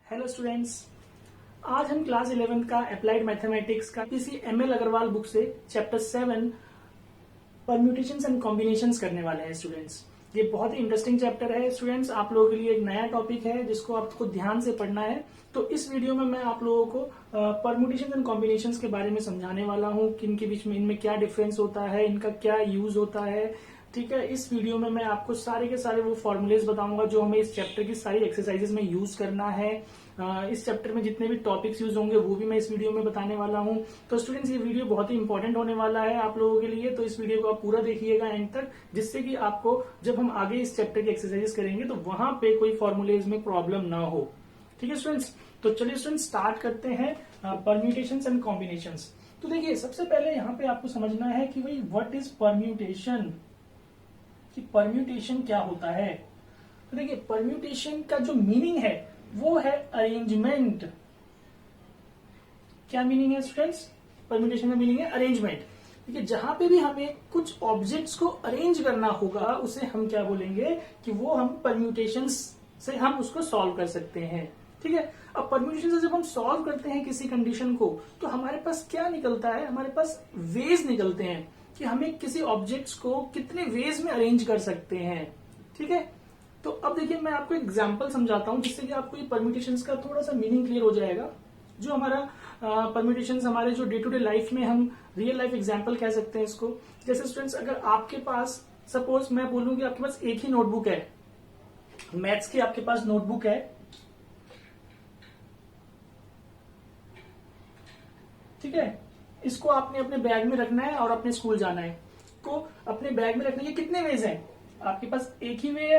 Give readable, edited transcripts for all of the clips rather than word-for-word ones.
Hello students, आज हम class 11 का अप्लाइड मैथमेटिक्स का इसी एमएल अग्रवाल बुक से चैप्टर 7 परम्यूटेशंस एंड कॉम्बिनेशंस करने वाले हैं स्टूडेंट्स। ये बहुत ही इंटरेस्टिंग चैप्टर है स्टूडेंट्स, आप लोगों के लिए एक नया टॉपिक है जिसको आपको ध्यान से पढ़ना है। तो इस वीडियो में मैं आप लोगों को परम्यूटेशंस एंड कॉम्बिनेशंस के बारे में समझाने वाला हूँ कि इनके बीच में इनमें क्या डिफरेंस होता है, इनका क्या यूज होता है। ठीक है, इस वीडियो में मैं आपको सारे के सारे वो फॉर्मूलेज बताऊंगा जो हमें इस चैप्टर की सारी एक्सरसाइजेज में यूज करना है। इस चैप्टर में जितने भी टॉपिक्स यूज होंगे वो भी मैं इस वीडियो में बताने वाला हूं। तो स्टूडेंट्स, ये वीडियो बहुत ही इंपॉर्टेंट होने वाला है आप लोगों के लिए, तो इस वीडियो को आप पूरा देखिएगा एंड तक, जिससे कि आपको जब हम आगे इस चैप्टर की एक्सरसाइजेज करेंगे तो वहां पे कोई फॉर्मूलेज में प्रॉब्लम ना हो। ठीक है स्टूडेंट्स, तो चलिए स्टूडेंट्स स्टार्ट करते हैं परम्यूटेशंस एंड कॉम्बिनेशंस। तो देखिए, सबसे पहले यहाँ पे आपको समझना है कि भाई व्हाट इज परम्यूटेशन, कि परम्यूटेशन क्या होता है। तो देखिए, परम्यूटेशन का जो मीनिंग है वो है अरेंजमेंट। क्या मीनिंग है स्टूडेंट्स? परम्यूटेशन का मीनिंग है अरेंजमेंट। देखिए, जहां पे भी हमें कुछ ऑब्जेक्ट्स को अरेंज करना होगा उसे हम क्या बोलेंगे कि वो हम परम्यूटेशन से हम उसको सॉल्व कर सकते हैं। ठीक है, अब परम्यूटेशन से जब हम सॉल्व करते हैं किसी कंडीशन को तो हमारे पास क्या निकलता है, हमारे पास वेज निकलते हैं कि हमें किसी ऑब्जेक्ट्स को कितने वेज में अरेंज कर सकते हैं। ठीक है, तो अब देखिए मैं आपको एग्जांपल समझाता हूं जिससे कि आपको ये परम्यूटेशंस का थोड़ा सा मीनिंग क्लियर हो जाएगा। जो हमारा परम्यूटेशंस हमारे जो डे टू डे लाइफ में हम रियल लाइफ एग्जांपल कह सकते हैं इसको। जैसे स्टूडेंट्स, अगर आपके पास सपोज मैं बोलूं कि आपके पास एक ही नोटबुक है, मैथ्स की आपके पास नोटबुक है। ठीक है, इसको आपने अपने बैग में रखना है और अपने स्कूल जाना है। तो अपने बैग में रखने के कितने वेज हैं? आपके पास एक ही वे है,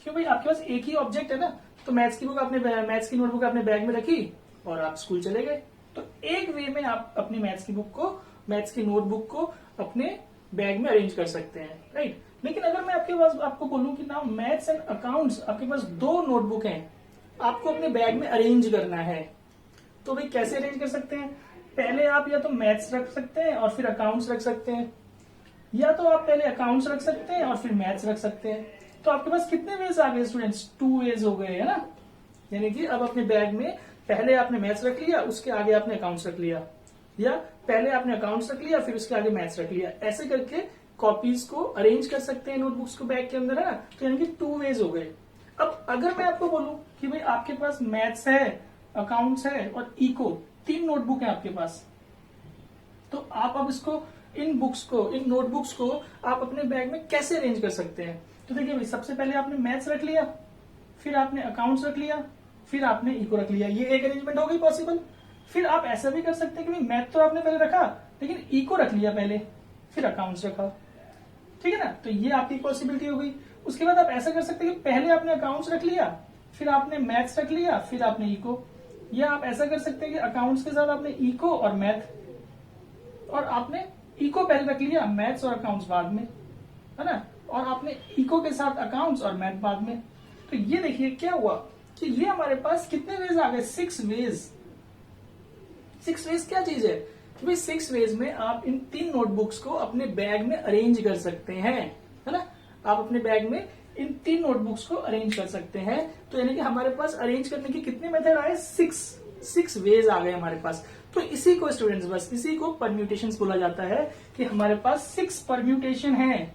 क्यों भाई? आपके पास एक ही ऑब्जेक्ट है ना। तो मैथ्स की नोटबुक आपने बैग में रखी और आप स्कूल चले गए। तो एक वे में आप अपनी मैथ्स की नोटबुक को अपने बैग में अरेंज कर सकते हैं, राइट। लेकिन अगर मैं आपको बोलूं कि ना मैथ्स एंड अकाउंट्स, आपके पास दो नोटबुक हैं, आपको अपने बैग में अरेंज करना है, तो भाई कैसे अरेंज कर सकते हैं? पहले आप या तो मैथ्स रख सकते हैं और फिर अकाउंट्स रख सकते हैं, या तो आप पहले अकाउंट्स रख सकते हैं और फिर मैथ्स रख सकते हैं। तो आपके पास कितने वेज आ गए स्टूडेंट्स? 2 वेज हो गए, है ना। यानी कि अब अपने बैग में पहले आपने मैथ्स रख लिया, उसके आगे आपने अकाउंट्स रख लिया, या पहले आपने अकाउंट्स रख लिया फिर उसके आगे मैथ्स रख लिया। ऐसे करके कॉपीज को अरेंज कर सकते हैं नोटबुक्स को बैग के अंदर, है ना। तो यानी कि 2 वेज हो गए। अब अगर मैं आपको बोलूं कि भाई आपके पास मैथ्स है, अकाउंट्स है और इको, 3 नोटबुक है आपके पास, तो आप अब इन नोटबुक्स को आप अपने बैग में कैसे अरेंज कर सकते हैं? तो देखिए भाई, सबसे पहले आपने मैथ्स रख लिया, फिर आपने अकाउंट्स रख लिया, फिर आपने इको रख लिया। ये एक अरेंजमेंट हो गई पॉसिबल। फिर आप ऐसा भी कर सकते हैं कि भाई मैथ तो आपने पहले रखा लेकिन इको रख लिया पहले, फिर अकाउंट्स रखा। ठीक है ना, तो ये आपकी पॉसिबिलिटी हो गई। उसके बाद आप ऐसा कर सकते हैं कि पहले आपने अकाउंट्स रख लिया, फिर आपने मैथ्स रख लिया, फिर आपने इको। या आप ऐसा कर सकते हैं कि अकाउंट्स के साथ आपने इको और मैथ, और आपने इको पहले रख लिया, मैथ्स और अकाउंट्स बाद में, है ना, और आपने इको के साथ अकाउंट्स और मैथ बाद में। तो ये देखिए क्या हुआ कि ये हमारे पास कितने वेज आ गए? 6 वेज। 6 वेज क्या चीज है कि भाई 6 वेज में आप इन 3 नोटबुक्स को अपने बैग में अरेंज कर सकते हैं, है ना। आप अपने बैग में इन 3 नोटबुक्स को अरेंज कर सकते हैं। तो यानी कि हमारे पास अरेंज करने के कितने मेथड आए? 6 वेज आ गए हमारे पास। तो इसी को स्टूडेंट्स, बस इसी को परम्यूटेशंस बोला जाता है कि हमारे पास 6 परम्यूटेशन है।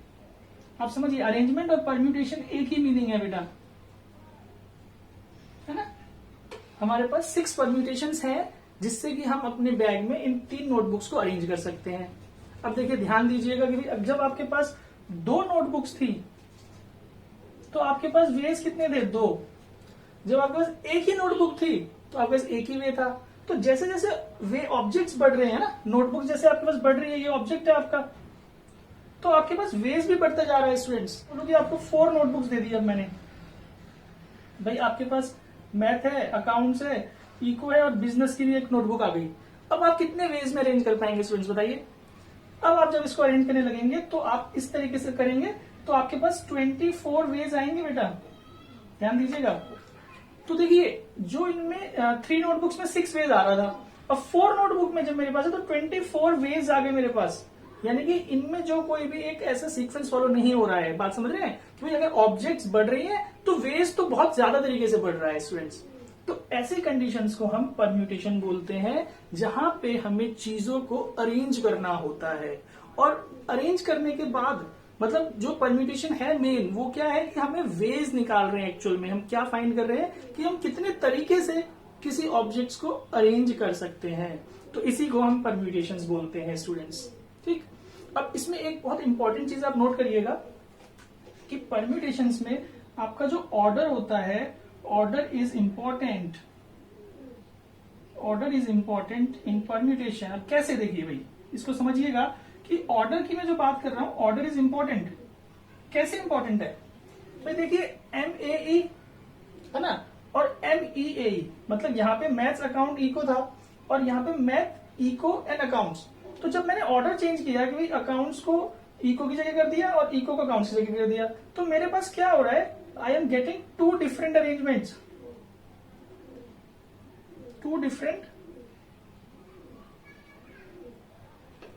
आप समझिए, अरेंजमेंट और परम्यूटेशन एक ही मीनिंग है बेटा, है ना। हमारे पास 6 परम्यूटेशंस हैं जिससे कि हम अपने बैग में इन 3 नोटबुक्स को अरेंज कर सकते हैं। अब देखिए, ध्यान दीजिएगा कि जब आपके पास 2 नोटबुक्स थी तो आपके पास वेज कितने थे? 2। जब आपके पास एक ही नोटबुक थी तो आपके पास एक ही वे था। तो जैसे जैसे वे ऑब्जेक्ट्स बढ़ रहे हैं ना, नोटबुक जैसे आपके पास बढ़ रही है, ये ऑब्जेक्ट है आपका, तो आपके पास वेज भी बढ़ता जा रहा है स्टूडेंट्स। बोलो कि आपको 4 नोटबुक्स दे दी अब मैंने, भाई आपके पास मैथ है, अकाउंट्स है, इको है और बिजनेस की भी एक नोटबुक आ गई। अब आप कितने वेज में अरेंज कर पाएंगे स्टूडेंट्स, बताइए। अब आप जब इसको अरेंज करने लगेंगे तो आप इस तरीके से करेंगे तो आपके पास 24 वेज आएंगे बेटा, ध्यान दीजिएगा। तो देखिए, जो इनमें 3 नोटबुक्स में 6 वेज आ रहा था, अब 4 नोटबुक में जब मेरे पास है तो 24 वेज आ गए मेरे पास। यानी कि इनमें जो कोई भी एक ऐसा सीक्वेंस फॉलो नहीं हो रहा है। बात समझ रहे हैं? कि अगर ऑब्जेक्ट्स बढ़ रही हैं तो वेज तो बहुत ज्यादा तरीके से बढ़ रहा है स्टूडेंट्स। तो ऐसी कंडीशंस को हम परम्यूटेशन बोलते हैं, जहां पे हमें चीजों को अरेंज करना होता है। और अरेंज करने के बाद मतलब जो परम्यूटेशन है मेन वो क्या है कि हमें वेज निकाल रहे हैं। एक्चुअल में हम क्या फाइंड कर रहे हैं कि हम कितने तरीके से किसी ऑब्जेक्ट्स को अरेंज कर सकते हैं। तो इसी को हम परम्यूटेशंस बोलते हैं स्टूडेंट्स। ठीक, अब इसमें एक बहुत इंपॉर्टेंट चीज आप नोट करिएगा कि परम्यूटेशंस में आपका जो ऑर्डर होता है, order is important. Order is important in permutation. अब कैसे, देखिए भाई इसको समझिएगा कि ऑर्डर की मैं जो बात कर रहा हूं, ऑर्डर इज इंपॉर्टेंट। कैसे इंपॉर्टेंट है भाई? देखिए MAE है ना, और MEAE, मतलब यहाँ पे मैथ्स अकाउंट इको था और यहाँ पे मैथ इको एंड अकाउंट्स। तो जब मैंने ऑर्डर चेंज किया कि भाई अकाउंट्स को इको की जगह कर दिया और इको को अकाउंट्स की जगह कर दिया, तो मेरे पास क्या हो रहा है, I am getting two different arrangements, two different.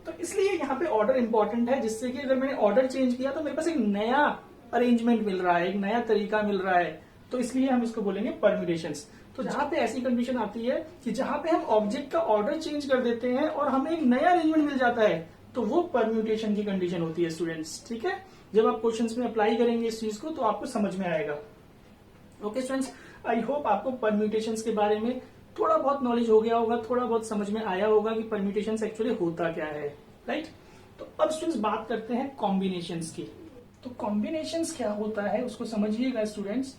तो इसलिए यहाँ पे ऑर्डर इंपॉर्टेंट है, जिससे कि अगर मैंने ऑर्डर चेंज किया तो मेरे पास एक नया अरेंजमेंट मिल रहा है, एक नया तरीका मिल रहा है। तो इसलिए हम इसको बोलेंगे परम्यूटेशंस। तो जहां पे ऐसी कंडीशन आती है कि जहां पे हम ऑब्जेक्ट का ऑर्डर चेंज कर देते हैं और हमें एक नया अरेंजमेंट मिल जाता है, तो वो परम्यूटेशन की कंडीशन होती है स्टूडेंट्स। ठीक है, जब आप क्वेश्चंस में अप्लाई करेंगे इस चीज को तो आपको समझ में आएगा। ओके स्टूडेंट्स, आई होप आपको परम्यूटेशंस के बारे में थोड़ा बहुत नॉलेज हो गया होगा, थोड़ा बहुत समझ में आया होगा कि परम्यूटेशंस एक्चुअली होता क्या है। राइट, तो अब स्टूडेंट्स बात करते हैं कॉम्बिनेशंस की। तो कॉम्बिनेशंस क्या होता है उसको समझिएगा स्टूडेंट्स।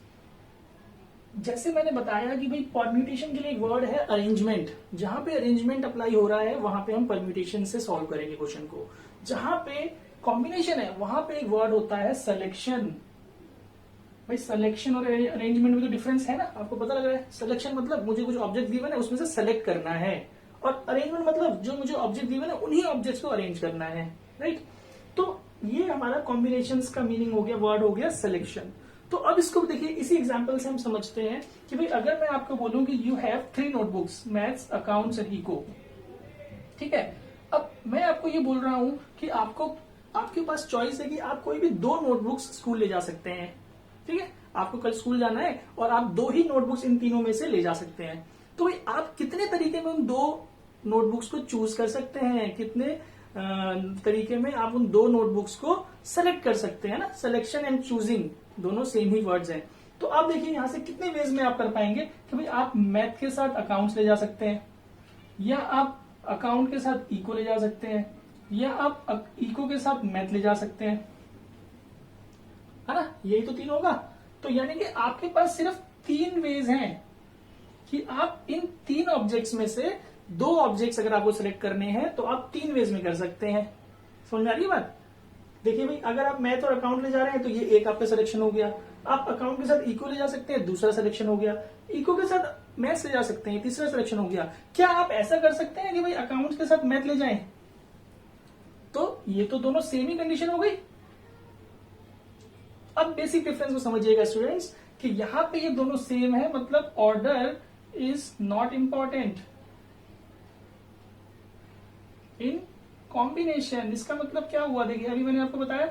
जैसे मैंने बताया कि भाई परम्यूटेशन के लिए एक वर्ड है अरेंजमेंट। जहां पे अरेंजमेंट अप्लाई हो रहा है वहां पे हम परम्यूटेशन से सॉल्व करेंगे क्वेश्चन को। जहां पे कॉम्बिनेशन है वहां पे एक वर्ड होता है सिलेक्शन। भाई सिलेक्शन और अरेंजमेंट में तो डिफरेंस है ना, आपको पता लग रहा है। सिलेक्शन मतलब मुझे कुछ ऑब्जेक्ट गिवन है उसमें से सेलेक्ट करना है, और अरेंजमेंट मतलब जो मुझे ऑब्जेक्ट गिवन है उन्हीं ऑब्जेक्ट्स को अरेंज करना है। राइट, तो ये हमारा कॉम्बिनेशंस का मीनिंग हो गया, वर्ड हो गया सिलेक्शन। तो अब इसको देखिए, इसी एग्जांपल से हम समझते हैं कि भाई अगर मैं आपको बोलूं कि you have 3 notebooks, maths, accounts and eco. ठीक है, अब मैं आपको ये बोल रहा हूं कि आपके पास चॉइस है कि आप कोई भी 2 नोटबुक्स स्कूल ले जा सकते हैं। ठीक है, आपको कल स्कूल जाना है और आप 2 ही नोटबुक्स इन तीनों में से ले जा सकते हैं। तो भाई आप कितने तरीके में उन 2 नोटबुक्स को चूज कर सकते हैं, कितने तरीके में आप उन 2 नोटबुक्स को सेलेक्ट कर सकते हैं ना। सिलेक्शन एंड चूजिंग दोनों सेम ही वर्ड्स हैं। तो आप देखिए यहां से कितने वेज में आप कर पाएंगे कि भाई आप मैथ के साथ अकाउंट्स ले जा सकते हैं, या आप अकाउंट के साथ इको ले जा सकते हैं, या आप इको के साथ मैथ ले जा सकते हैं, है ना। यही तो 3 होगा। तो यानी कि आपके पास सिर्फ 3 वेज हैं कि आप इन 3 ऑब्जेक्ट्स में से 2 ऑब्जेक्ट्स अगर आपको सिलेक्ट करने हैं तो आप 3 वेज में कर सकते हैं। समझ में आ रही है बात? देखिए भाई अगर आप मैथ और अकाउंट ले जा रहे हैं तो ये एक आपका सिलेक्शन हो गया। आप अकाउंट के साथ इको ले जा सकते हैं, दूसरा सिलेक्शन हो गया। इको के साथ मैथ्स ले जा सकते हैं, तीसरा सिलेक्शन हो गया। क्या आप ऐसा कर सकते हैं कि भाई अकाउंट्स के साथ मैथ ले जाएं? तो ये तो दोनों सेम ही कंडीशन हो गई। अब बेसिक डिफरेंस को समझिएगा स्टूडेंट्स कि यहां पे ये दोनों सेम है, मतलब order is not important in combination. इसका मतलब क्या हुआ, देखिए अभी मैंने आपको बताया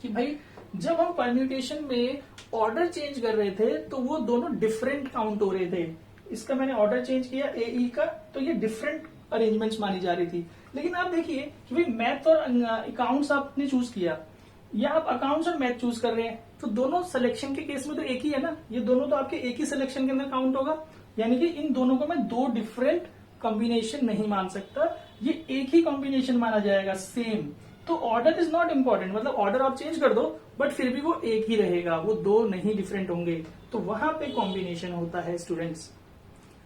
कि भाई जब हम परम्यूटेशन में ऑर्डर चेंज कर रहे थे तो वो दोनों डिफरेंट काउंट हो रहे थे। इसका मैंने ऑर्डर चेंज किया AE का, तो ये डिफरेंट अरेंजमेंट्स मानी जा रही थी। लेकिन आप देखिए कि भाई मैथ और अकाउंट्स आपने चूज किया, या आप अकाउंट्स और मैथ चूज कर रहे हैं, तो दोनों सिलेक्शन के केस में तो एक ही है ना। ये दोनों तो आपके एक ही सिलेक्शन के अंदर काउंट होगा। यानी कि इन दोनों को मैं 2 डिफरेंट कॉम्बिनेशन नहीं मान सकता, ये एक ही कॉम्बिनेशन माना जाएगा, सेम। तो ऑर्डर इज नॉट इंपॉर्टेंट, मतलब ऑर्डर आप चेंज कर दो बट फिर भी वो एक ही रहेगा, वो 2 नहीं डिफरेंट होंगे। तो वहां पे कॉम्बिनेशन होता है स्टूडेंट्स।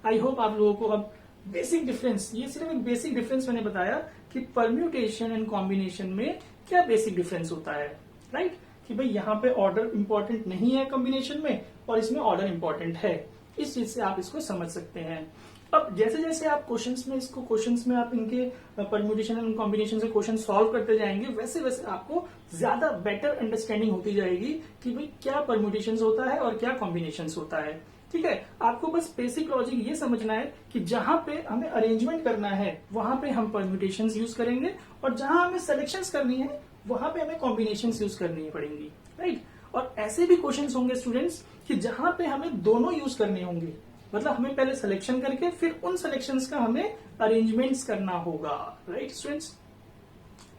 आई होप आप लोगों को अब बेसिक डिफरेंस, ये सिर्फ एक बेसिक डिफरेंस मैंने बताया कि परम्यूटेशन एंड कॉम्बिनेशन में क्या बेसिक डिफरेंस होता है। राइट, कि भाई यहाँ पे ऑर्डर इंपॉर्टेंट नहीं है कॉम्बिनेशन में और इसमें ऑर्डर इंपॉर्टेंट है। इस चीज से आप इसको समझ सकते हैं। अब जैसे जैसे आप क्वेश्चंस में आप इनके परम्यूटेशन एंड कॉम्बिनेशन से क्वेश्चन सॉल्व करते जाएंगे, वैसे वैसे आपको ज्यादा बेटर अंडरस्टैंडिंग होती जाएगी कि भाई क्या परम्यूटेशन होता है और क्या कॉम्बिनेशन होता है। ठीक है, आपको बस बेसिक लॉजिक ये समझना है कि जहां पे हमें अरेंजमेंट करना है वहां पे हम परम्यूटेशंस यूज करेंगे, और जहां हमें सिलेक्शंस करनी है वहां पे हमें कॉम्बिनेशंस यूज करनी पड़ेंगी। राइट, और ऐसे भी क्वेश्चंस होंगे स्टूडेंट्स कि जहां पे हमें दोनों यूज करने होंगे, मतलब हमें पहले सिलेक्शन करके फिर उन सिलेक्शंस का हमें अरेंजमेंट्स करना होगा, राइट स्टूडेंट्स।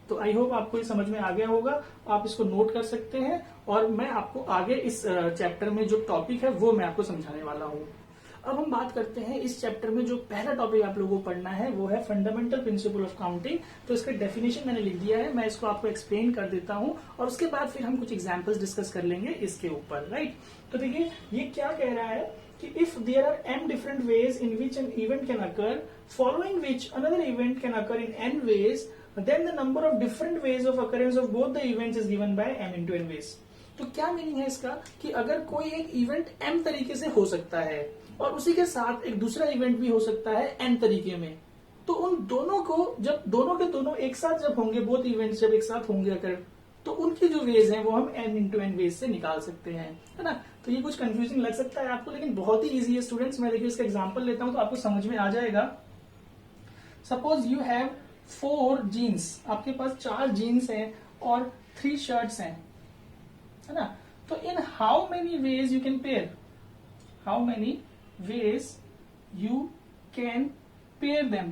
तो आई होप आपको ये समझ में आ गया होगा, आप इसको नोट कर सकते हैं और मैं आपको आगे इस चैप्टर में जो टॉपिक है वो मैं आपको समझाने वाला हूं। अब हम बात करते हैं इस चैप्टर में जो पहला टॉपिक आप लोगों को पढ़ना है वो है फंडामेंटल प्रिंसिपल ऑफ काउंटिंग। तो इसका डेफिनेशन मैंने लिख दिया है, मैं इसको आपको एक्सप्लेन कर देता हूं और उसके बाद फिर हम कुछ एग्जांपल्स डिस्कस कर लेंगे इसके ऊपर, राइट। तो देखिए ये क्या कह रहा है कि if there are m different ways in which an event can occur, following which another event can occur in n ways, then the number of different ways of occurrence of both the events is given by m into n ways। तो क्या meaning है इसका कि अगर कोई एक event m तरीके से हो सकता है और उसी के साथ एक दूसरा इवेंट भी हो सकता है n तरीके में, तो उन दोनों को जब दोनों के दोनों एक साथ जब होंगे, बोथ इवेंट्स जब एक साथ होंगे अगर, तो उनकी जो वेज हैं वो हम m into n वेज से निकाल सकते हैं, है ना। तो ये कुछ कंफ्यूजिंग लग सकता है आपको, लेकिन बहुत ही ईजी है स्टूडेंट्स। मैं देखिए इसका एग्जाम्पल लेता हूं तो आपको समझ में आ जाएगा। सपोज यू हैव 4 जीन्स, आपके पास 4 जीन्स हैं और 3 शर्ट्स हैं, है ना। तो in how many ways you can pair, how many ways you can pair them.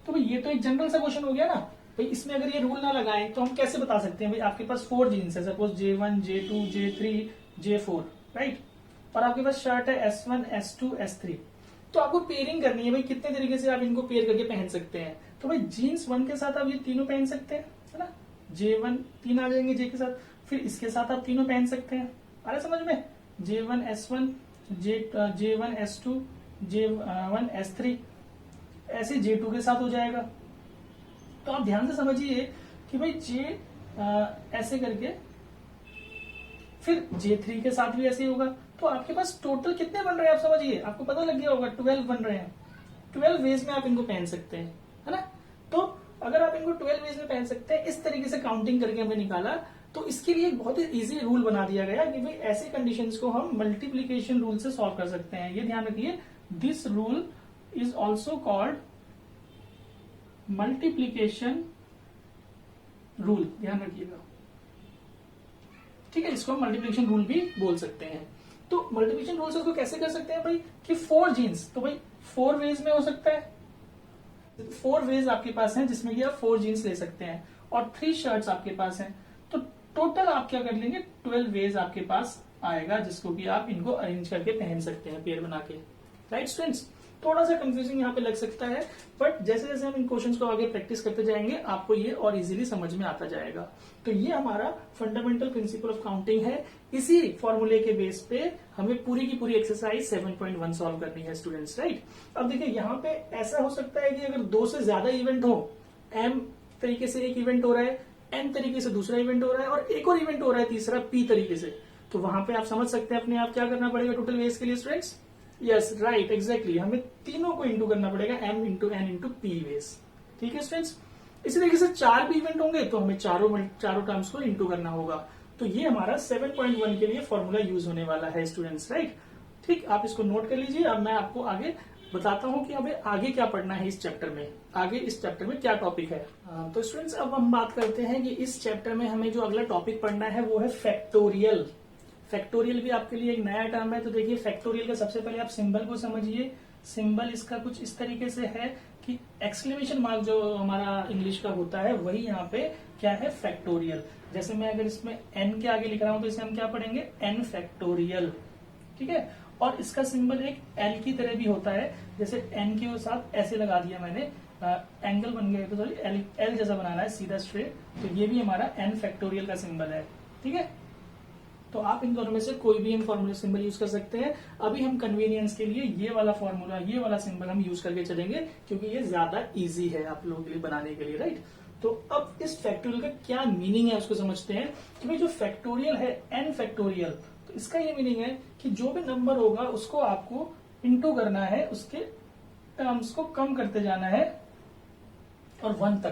तो भाई ये तो एक जनरल सा क्वेश्चन हो गया ना भाई, इसमें अगर ये रूल ना लगाएं तो हम कैसे बता सकते हैं भाई आपके पास 4 जीन्स है, suppose J1 J2 J3 J4, right. और आपके पास शर्ट है S1 S2 S3, तो आपको पेयरिंग करनी है भाई कितने तरीके से आप इनको पेयर करके पहन सकते हैं। तो भाई जीन्स 1 के साथ आप ये तीनों पहन सकते हैं, है ना। J1 3 आ जाएंगे J के साथ, फिर इसके साथ आप तीनों पहन सकते हैं, आ रहा समझ में। J1 S1 J1 S2 J1 S3, ऐसे J2 के साथ हो जाएगा। तो आप ध्यान से समझिए कि भाई ऐसे करके फिर J3 के साथ भी ऐसे ही होगा। तो आपके पास टोटल कितने बन रहे हैं आप समझिए, आपको पता लग गया होगा 12 बन रहे हैं। 12 वेज में आप इनको पहन सकते हैं, है ना। तो अगर आप इनको 12 वेज में पहन सकते हैं, इस तरीके से काउंटिंग करके हमने निकाला, तो इसके लिए एक बहुत ही इजी रूल बना दिया गया कि भाई ऐसे कंडीशंस को हम मल्टीप्लीकेशन रूल से सॉल्व कर सकते हैं। ये ध्यान रखिए, this rule is also called multiplication rule, ध्यान रखिएगा, ठीक है। इसको हम मल्टीप्लिकेशन रूल भी बोल सकते हैं। तो मल्टीप्लिकेशन रूल से उसको कैसे कर सकते हैं भाई कि 4 जीन्स, तो भाई 4 वेज में हो सकता है, 4 वेज आपके पास हैं जिसमें कि आप 4 जीन्स ले सकते हैं, और 3 शर्ट्स आपके पास हैं, तो टोटल आप क्या कर लेंगे 12 वेज आपके पास आएगा, जिसको कि आप इनको अरेंज करके पहन सकते हैं पेयर बना के, राइट स्टूडेंट्स। थोड़ा सा कंफ्यूजिंग यहाँ पे लग सकता है, बट जैसे जैसे हम इन क्वेश्चंस को आगे प्रैक्टिस करते जाएंगे आपको ये और इजीली समझ में आता जाएगा। तो ये हमारा फंडामेंटल प्रिंसिपल ऑफ काउंटिंग है। इसी फॉर्मूले के बेस पे हमें पूरी की पूरी एक्सरसाइज 7.1 सॉल्व करनी है स्टूडेंट्स, राइट। अब देखिए यहाँ पे ऐसा हो सकता है कि अगर 2 से ज्यादा इवेंट हो, m तरीके से एक इवेंट हो रहा है, n तरीके से दूसरा इवेंट हो रहा है, और एक और इवेंट हो रहा है तीसरा p तरीके से, तो वहां पे आप समझ सकते हैं अपने आप क्या करना पड़ेगा टोटल वेज के लिए स्टूडेंट्स। यस राइट एग्जैक्टली, हमें तीनों को इंटू करना पड़ेगा m into n into p ways, ठीक है स्टूडेंट्स। इसी तरीके से 4 भी इवेंट होंगे तो हमें चारों टर्म्स को इंटू करना होगा। तो ये हमारा 7.1 के लिए फॉर्मूला यूज होने वाला है स्टूडेंट्स, राइट। ठीक, आप इसको नोट कर लीजिए। अब मैं आपको आगे बताता हूं कि हमें आगे क्या पढ़ना है इस चैप्टर में, आगे इस चैप्टर में क्या टॉपिक है। तो स्टूडेंट्स अब हम बात करते हैं कि इस चैप्टर में हमें जो अगला टॉपिक पढ़ना है वो है फैक्टोरियल। फैक्टोरियल भी आपके लिए एक नया टर्म है। तो देखिए फैक्टोरियल का सबसे पहले आप सिंबल को समझिए। सिंबल इसका कुछ इस तरीके से है कि एक्सक्लेमेशन मार्क जो हमारा इंग्लिश का होता है वही यहाँ पे क्या है फैक्टोरियल। जैसे मैं अगर इसमें n के आगे लिख रहा हूं तो इसे हम क्या पढ़ेंगे n फैक्टोरियल, ठीक है। और इसका सिंबल एक l की तरह भी होता है, जैसे n के साथ ऐसे लगा दिया मैंने, एंगल बन गया तो सॉरी एल जैसा बनाना है सीधा स्ट्रेट, तो ये भी हमारा n फैक्टोरियल का सिंबल है, ठीक है। तो आप इन दोनों में से कोई भी इन फॉर्मूला सिंबल यूज कर सकते हैं। अभी हम कन्वीनियंस के लिए ये वाला फॉर्मूला, ये वाला सिंबल हम यूज करके चलेंगे क्योंकि ये ज्यादा इजी है आप लोगों के लिए बनाने के लिए, राइट। तो अब इस फैक्टोरियल का क्या मीनिंग है उसको समझते हैं कि भाई जो फैक्टोरियल है n फैक्टोरियल, तो इसका ये मीनिंग है कि जो भी नंबर होगा उसको आपको इंटू करना है, उसके टर्म्स को कम करते जाना है और 1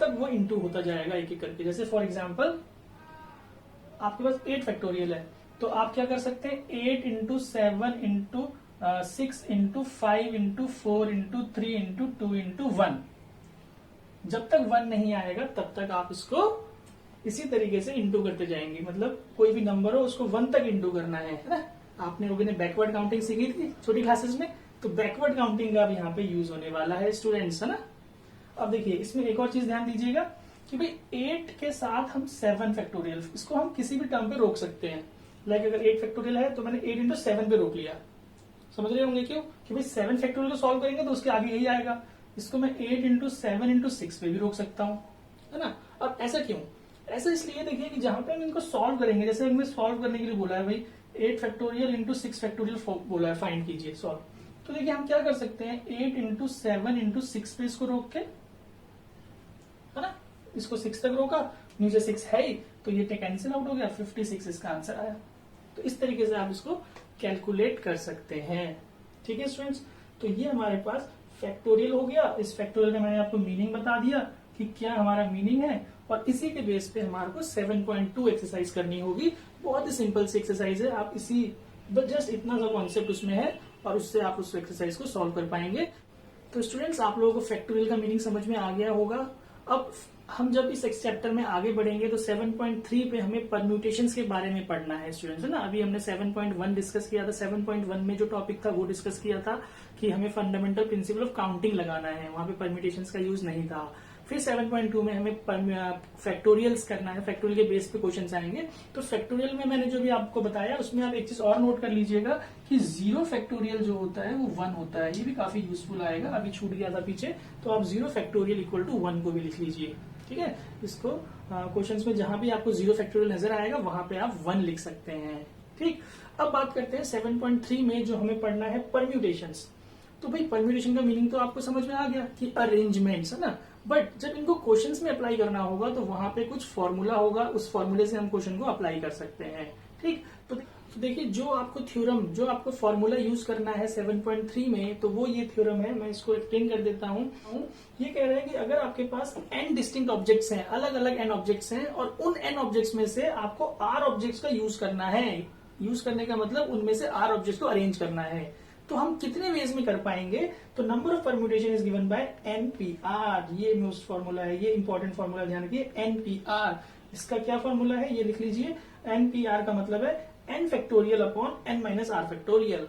तक वो इंटू होता जाएगा एक एक करके। जैसे फॉर एग्जाम्पल आपके पास 8 फैक्टोरियल है, तो आप क्या कर सकते हैं 8 into 7 into 6 into 5 into 4 into 3 into 2 into 1। जब तक 1 नहीं आएगा तब तक आप इसको इसी तरीके से इंटू करते जाएंगे, मतलब कोई भी नंबर हो उसको 1 तक इंटू करना है ना। आपने लोगों ने बैकवर्ड काउंटिंग सीखी थी छोटी क्लासेस में, तो बैकवर्ड काउंटिंग का भी यहाँ पे यूज होने वाला है स्टूडेंट्स, है ना। अब देखिए इसमें एक और चीज ध्यान दीजिएगा कि भाई 8 के साथ हम 7 फैक्टोरियल, इसको हम किसी भी टर्म पे रोक सकते हैं। लाइक अगर 8 फैक्टोरियल है तो मैंने 8 इंटू 7 पे रोक लिया, समझ रहे होंगे क्यों, कि भाई 7 फैक्टोरियल को सॉल्व करेंगे तो उसके आगे यही आएगा। इसको मैं 8 इंटू 7 इंटू 6 पे भी रोक सकता हूँ, है ना। अब ऐसा क्यों, ऐसा इसलिए देखिए कि जहां पे हम इनको सॉल्व करेंगे, जैसे हमें सॉल्व करने के लिए बोला है भाई 8 फैक्टोरियल इंटू 6 फैक्टोरियल बोला है फाइंड कीजिए सॉल्व, तो देखिए हम क्या कर सकते हैं 8 इंटू 7 इंटू 6 पे इसको रोक के, है ना, इसको 6 तक रोका, नीचे 6 है ही तो ये कैंसिल आउट हो गया, 56 इसका आंसर आया। तो इस तरीके से आप इसको कैलकुलेट कर सकते हैं, ठीक है स्टूडेंट्स। तो ये हमारे पास फैक्टोरियल हो गया। इस फैक्टोरियल का मैंने आपको मीनिंग बता दिया कि क्या हमारा मीनिंग है, और इसी के बेस पे हमारे को 7.2 एक्सरसाइज करनी होगी। बहुत ही सिंपल सी एक्सरसाइज है, आप इसी जस्ट इतना सा कॉन्सेप्ट उसमें है और उससे आप उस एक्सरसाइज को सॉल्व कर पाएंगे। तो स्टूडेंट्स आप लोगों को फैक्टोरियल का मीनिंग समझ में आ गया होगा। अब हम जब इस चैप्टर में आगे बढ़ेंगे तो 7.3 पे हमें परम्यूटेशंस के बारे में पढ़ना है स्टूडेंट्स, है ना। अभी हमने 7.1 डिस्कस किया था, 7.1 में जो टॉपिक था वो डिस्कस किया था कि हमें फंडामेंटल प्रिंसिपल ऑफ काउंटिंग लगाना है, वहां पे परम्यूटेशंस का यूज नहीं था। फिर 7.2 में हमें फैक्टोरियल्स करना है, फैक्टोरियल के बेस पे क्वेश्चंस आएंगे। तो फैक्टोरियल में मैंने जो भी आपको बताया उसमें आप एक चीज और नोट कर लीजिएगा कि 0 फैक्टोरियल जो होता है वो 1 होता है, ये भी काफी यूजफुल आएगा, अभी छूट गया था पीछे। तो आप 0 फैक्टोरियल इक्वल टू 1 को भी लिख लीजिए, ठीक है। इसको क्वेश्चंस में जहां भी आपको 0 फैक्टोरियल नजर आएगा वहां पे आप 1 लिख सकते हैं, ठीक। अब बात करते हैं 7.3 में जो हमें पढ़ना है परम्यूटेशंस। तो भाई परम्यूटेशन का मीनिंग तो आपको समझ में आ गया कि अरेंजमेंट्स, है ना। बट जब इनको क्वेश्चंस में अप्लाई करना होगा तो वहां पे कुछ फॉर्मूला होगा, उस फॉर्मूले से हम क्वेश्चन को अप्लाई कर सकते हैं, ठीक। तो देखिए जो आपको थ्योरम, जो आपको फॉर्मूला यूज करना है 7.3 में, तो वो ये थ्योरम है। मैं इसको एक्सप्लेन कर देता हूँ। ये कह रहा है कि अगर आपके पास n डिस्टिंक्ट ऑब्जेक्ट्स हैं, अलग अलग n ऑब्जेक्ट्स हैं, और उन n ऑब्जेक्ट्स में से आपको r ऑब्जेक्ट्स का यूज करना है। यूज करने का मतलब उनमें से r ऑब्जेक्ट्स को अरेंज करना है। तो हम कितने वेज में कर पाएंगे, तो number of permutation is given by NPR। ये मोस्ट फॉर्मूला है, ये इंपॉर्टेंट फॉर्मूला ध्यान रखिए, NPR। इसका क्या फॉर्मूला है ये लिख लीजिए। NPR का मतलब है n factorial upon n minus r factorial.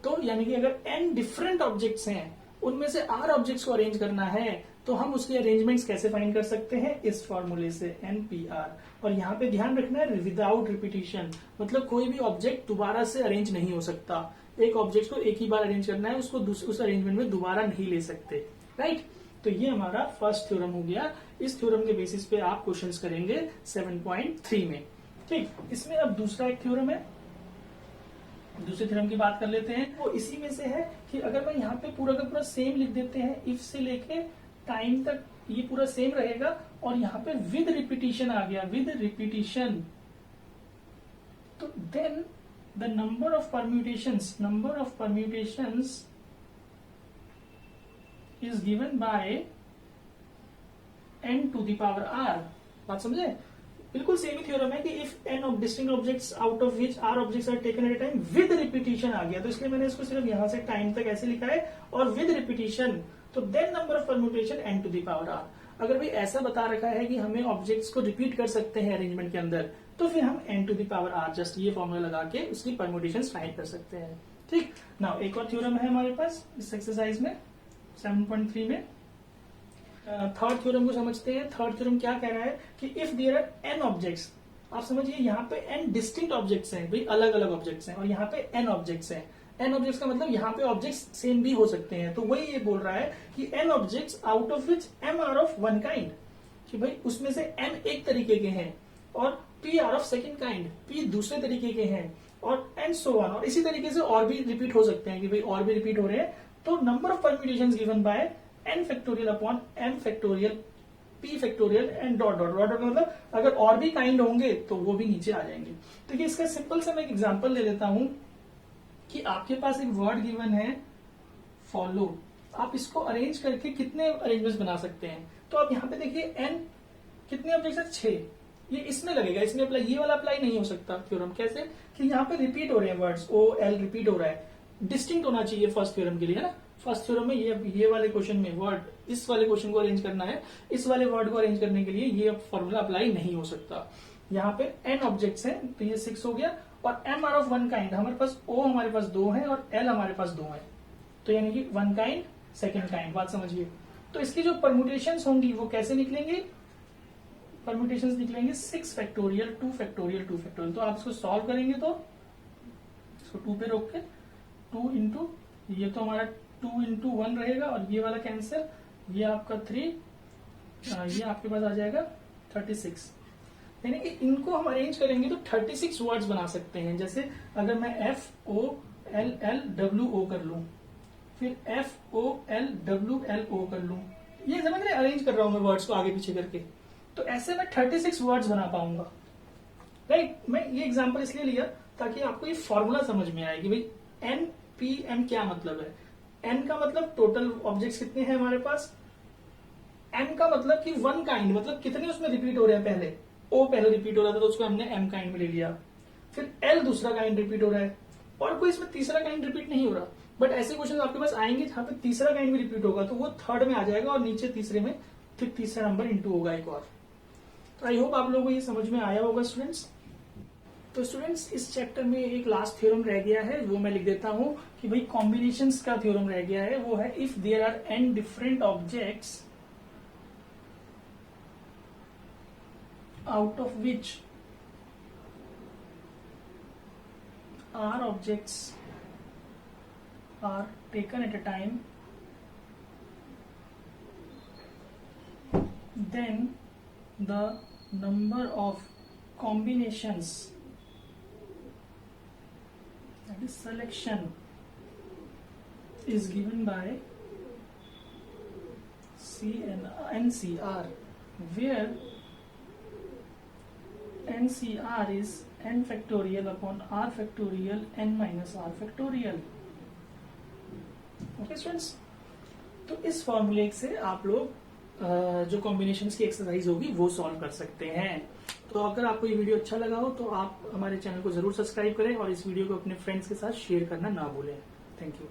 तो यानी कि अगर n डिफरेंट ऑब्जेक्ट्स हैं, उनमें से r ऑब्जेक्ट्स को अरेंज करना है, तो हम उसके अरेंजमेंट्स कैसे फाइंड कर सकते हैं, इस फॉर्मूले से NPR। और यहाँ पे ध्यान रखना है विदाउट रिपीटिशन, मतलब कोई भी ऑब्जेक्ट दोबारा से अरेंज नहीं हो सकता। एक ऑब्जेक्ट को एक ही बार अरेंज करना है, उसको उस अरेंजमेंट में दोबारा नहीं ले सकते, राइट। तो ये हमारा फर्स्ट थ्योरम हो गया। इस थ्योरम के बेसिस पे आप क्वेश्चंस करेंगे 7.3 में, ठीक। इसमें अब दूसरा एक थ्योरम है, दूसरे थ्योरम की बात कर लेते हैं। वो इसी में से है कि अगर मैं यहाँ पे पूरा का पूरा सेम लिख देते हैं, इफ से लेके टाइम तक ये पूरा सेम रहेगा, और यहाँ पे विद रिपीटिशन आ गया, विद रिपीटिशन, तो then the number of permutations is given by n to the power r। बात समझे, बिल्कुल सेम ही थ्योरम है कि if n of distinct objects out of which r objects are taken at a time with repetition आ गया, तो इसलिए मैंने इसको सिर्फ यहां से टाइम तक ऐसे लिखा है, और with repetition, तो then number of permutation n to the power r। अगर भाई ऐसा बता रखा है कि हमें ऑब्जेक्ट्स को रिपीट कर सकते हैं अरेंजमेंट के अंदर, तो फिर हम n to the power r just ये फॉर्मूला लगा के उसकी परम्यूटेशंस फाइंड कर सकते हैं, ठीक। नाउ एक और थ्योरम है हमारे पास इस एक्सरसाइज में 7.3 में। थर्ड थ्योरम को समझते हैं। थर्ड थ्योरम क्या कह रहा है कि if there are n objects, आप समझिए यहाँ पे n डिस्टिंक्ट ऑब्जेक्ट्स हैं, भाई अलग अलग ऑब्जेक्ट्स हैं, और यहाँ पे n ऑब्जेक्ट्स हैं। n ऑब्जेक्ट्स का मतलब यहाँ पे ऑब्जेक्ट्स सेम भी हो सकते हैं, तो वही ये बोल रहा है कि n objects out of which m are of one kind, कि भाई उसमें से m एक तरीके के हैं और p are of second kind, p दूसरे तरीके के हैं, और एंड सो ऑन, और इसी तरीके से और भी रिपीट हो सकते हैं कि भाई और भी रिपीट हो रहे हैं। तो number of permutations given by n factorial upon m factorial p factorial and dot dot dot, मतलब अगर और भी काइंड होंगे तो वो भी नीचे आ जाएंगे। तो ये इसका सिंपल सा मैं एक एग्जांपल ले लेता हूं कि आपके पास एक वर्ड गिवन है फॉलो, आप इसको अरेंज करके कितने अरेंजमेंट्स बना सकते हैं। तो आप यहाँ पे देखिए n कितने ऑब्जेक्ट्स है, 6, ये इसमें लगेगा, इसमें अप्लाई, ये वाला अप्लाई नहीं हो सकता थ्योरम। कैसे कि यहाँ पे रिपीट हो रहे हैं वर्ड्स, O L रिपीट हो रहा है, डिस्टिंक्ट होना चाहिए फर्स्ट थ्योरम के लिए, है ना। फर्स्ट थ्योरम में ये वाले क्वेश्चन में वर्ड, इस वाले क्वेश्चन को अरेंज करना है, इस वाले वर्ड को अरेंज करने के लिए ये फॉर्मूला अप्लाई नहीं हो सकता। यहाँ पे n ऑब्जेक्ट्स हैं तो ये 6 हो गया, और m are of one kind, हमारे पास o हमारे पास 2 है और l हमारे पास 2 है, तो यानी कि वन काइंड सेकेंड काइंड, बात समझिए। तो इसकी जो परम्यूटेशंस होंगी वो कैसे निकलेंगी, परम्यूटेशंस निकलेंगे 6 फैक्टोरियल 2 फैक्टोरियल 2 फैक्टोरियल। तो आप इसको सॉल्व करेंगे तो इसको 2 पे रोक के 2 इंटू, ये तो हमारा 2 इंटू 1 रहेगा और ये वाला कैंसिल, ये आपका 3, ये आपके पास आ जाएगा 36। यानी कि इनको हम अरेंज करेंगे तो 36 वर्ड्स बना सकते हैं। जैसे अगर मैं FOLLWO कर लूं, फिर FOLWLO कर लूं, ये समझ रहे अरेंज कर रहा हूं मैं वर्ड्स को आगे पीछे करके, तो ऐसे मैं 36 वर्ड्स बना पाऊंगा, राइट। मैं ये एग्जांपल इसलिए लिया ताकि आपको ये फॉर्मूला समझ में आए कि भाई NPM क्या मतलब है। N का मतलब टोटल ऑब्जेक्ट्स कितने हैं हमारे पास, M का मतलब कि वन काइंड, मतलब कितने उसमें रिपीट हो रहे हैं। पहले O पहले रिपीट हो रहा था तो उसको हमने M काइंड में ले लिया, फिर L दूसरा काइंड रिपीट हो रहा है, और कोई इसमें तीसरा काइंड रिपीट नहीं हो रहा। बट ऐसे क्वेश्चन आपके पास आएंगे जहां पे तीसरा काइंड भी रिपीट होगा तो वो थर्ड में आ जाएगा, और नीचे तीसरे में फिर तीसरा नंबर इंटू होगा एक और। तो आई होप आप लोगों को ये समझ में आया होगा स्टूडेंट्स। तो स्टूडेंट्स इस चैप्टर में एक लास्ट थ्योरम रह गया है, वो मैं लिख देता हूं कि भाई कॉम्बिनेशंस का थ्योरम रह गया है। वो है if there are n different objects out of which r objects are taken at a time, then the number of combinations, that is selection, is given by NCR, where NCR is n factorial upon r factorial n minus r factorial। Okay students, तो इस फॉर्मूले से आप लोग जो combinations की exercise होगी वो सॉल्व कर सकते हैं। तो अगर आपको ये वीडियो अच्छा लगा हो तो आप हमारे चैनल को जरूर सब्सक्राइब करें और इस वीडियो को अपने फ्रेंड्स के साथ शेयर करना ना भूलें। Thank you.